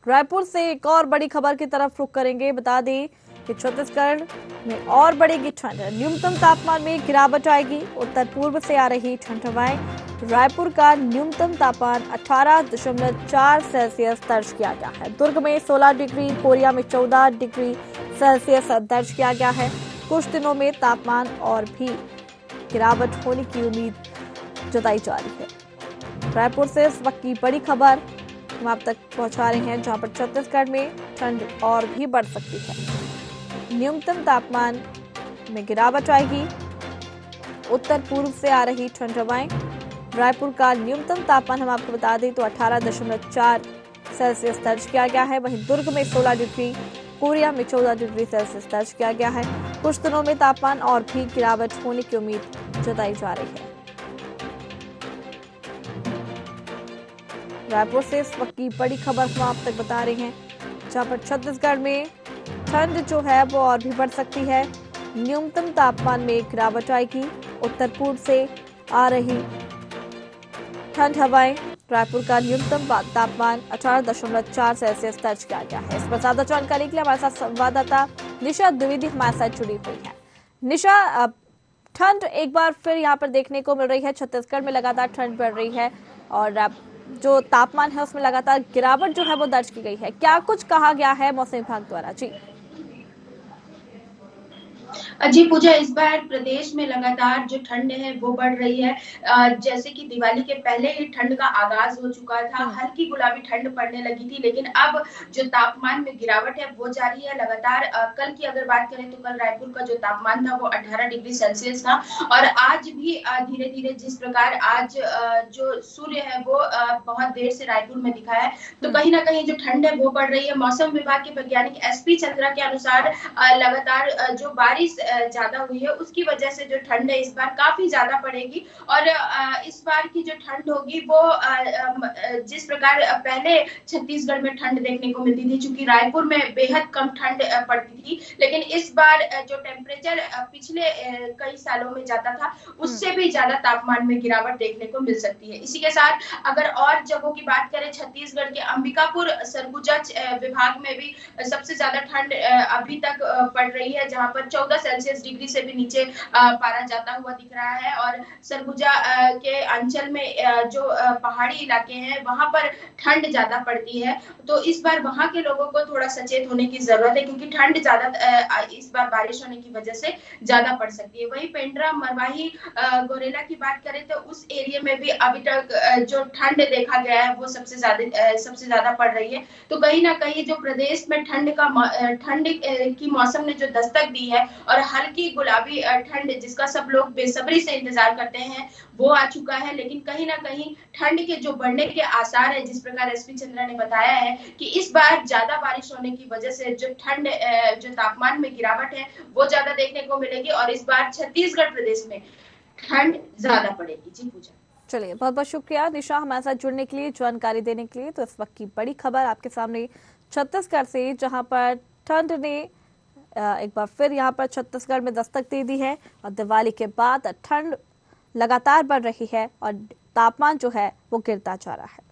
रायपुर से एक और बड़ी खबर की तरफ रुख करेंगे। बता दें कि छत्तीसगढ़ में और बढ़ेगी ठंड, न्यूनतम तापमान में गिरावट आएगी। उत्तर पूर्व से आ रही ठंड हवाएं, रायपुर का न्यूनतम तापमान 18.4 सेल्सियस दर्ज किया गया है। दुर्ग में 16 डिग्री, कोरिया में 14 डिग्री सेल्सियस दर्ज किया गया है। कुछ दिनों में तापमान और भी गिरावट होने की उम्मीद जताई जा रही है। रायपुर से इस वक्त की बड़ी खबर हम आप तक पहुंचा रहे हैं, जहां पर छत्तीसगढ़ में ठंड और भी बढ़ सकती है। न्यूनतम तापमान में गिरावट आएगी। उत्तर पूर्व से आ रही ठंड हवाएं, रायपुर का न्यूनतम तापमान हम आपको बता दें तो 18.4 सेल्सियस दर्ज किया गया है। वहीं दुर्ग में 16 डिग्री, कोरिया में 14 डिग्री सेल्सियस दर्ज किया गया है। कुछ दिनों में तापमान और भी गिरावट होने की उम्मीद जताई जा रही है। रायपुर से इस वक्त की बड़ी खबर हम आप तक बता रहे हैं, जहां पर छत्तीसगढ़ में ठंड जो है वो और भी बढ़ सकती है। न्यूनतम तापमान में गिरावट आएगी। उत्तर पूर्व से आ रही ठंड हवाएं, रायपुर का न्यूनतम तापमान 18.4 सेल्सियस दर्ज किया गया है। इस पर ज्यादा जानकारी के लिए हमारे साथ संवाददाता निशा द्विवेदी हमारे साथ जुड़ी हुई है। निशा, ठंड एक बार फिर यहाँ पर देखने को मिल रही है। छत्तीसगढ़ में लगातार ठंड बढ़ रही है और जो तापमान है उसमें लगातार गिरावट जो है वो दर्ज की गई है। क्या कुछ कहा गया है मौसम विभाग द्वारा? जी जी पूजा, इस बार प्रदेश में लगातार जो ठंड है वो बढ़ रही है। जैसे कि दिवाली के पहले ही ठंड का आगाज हो चुका था, हल्की गुलाबी ठंड पड़ने लगी थी, लेकिन अब जो तापमान में गिरावट है वो जारी है लगातार। कल की अगर बात करें तो कल रायपुर का जो तापमान था वो 18 डिग्री सेल्सियस था और आज भी धीरे धीरे जिस प्रकार आज जो सूर्य है वो बहुत देर से रायपुर में दिखा है, तो कहीं ना कहीं जो ठंड है वो बढ़ रही है। मौसम विभाग के वैज्ञानिक एसपी चंद्रा के अनुसार लगातार जो बारिश ज्यादा हुई है उसकी वजह से जो ठंड है इस बार काफी ज्यादा पड़ेगी और इस बार की जो ठंड होगी वो जिस प्रकार पहले छत्तीसगढ़ में ठंड देखने को मिलती थी, चूंकि रायपुर में बेहद कम ठंड पड़ती थी, लेकिन इस बार जो टेम्परेचर पिछले कई सालों में जाता था उससे भी ज्यादा तापमान में गिरावट देखने को मिल सकती है। इसी के साथ अगर और जगहों की बात करें, छत्तीसगढ़ के अंबिकापुर सरगुजा विभाग में भी सबसे ज्यादा ठंड अभी तक पड़ रही है, जहां पर 14 सेल्सियस डिग्री से भी नीचे पारा जाता हुआ दिख रहा है और सरगुजा के अंचल में जो पहाड़ी इलाके हैं वहां पर ठंड ज्यादा पड़ती है, तो इस बार वहां के लोगों को थोड़ा सचेत होने की जरूरत है, क्योंकि ठंड ज्यादा इस बार बारिश होने की वजह से ज्यादा पड़ सकती है। वहीं पेंड्रा, मरवाही, गोरेला की बात करें तो उस एरिया में भी अभी तक जो ठंड देखा गया है वो सबसे ज्यादा पड़ रही है। तो कहीं ना कहीं जो प्रदेश में ठंड की मौसम ने जो दस्तक दी है और हल्की गुलाबी ठंड जिसका सब लोग बेसब्री से इंतजार करते हैं वो आ चुका है, लेकिन कहीं ना कहीं ठंड के जो बढ़ने के आसार है, जिस प्रकार एसपी चंद्रा ने बताया है कि इस बार ज्यादा बारिश होने की वजह से जो ठंड जो तापमान में गिरावट है वो ज्यादा देखने को मिलेगी और इस बार छत्तीसगढ़ प्रदेश में ठंड ज्यादा पड़ेगी। जी पूजा। चलिए, बहुत बहुत शुक्रिया निशा हमारे साथ जुड़ने के लिए, जानकारी देने के लिए। तो इस वक्त की बड़ी खबर आपके सामने छत्तीसगढ़ से, जहां पर ठंड ने एक बार फिर यहाँ पर छत्तीसगढ़ में दस्तक दे दी है और दिवाली के बाद ठंड लगातार बढ़ रही है और तापमान जो है वो गिरता जा रहा है।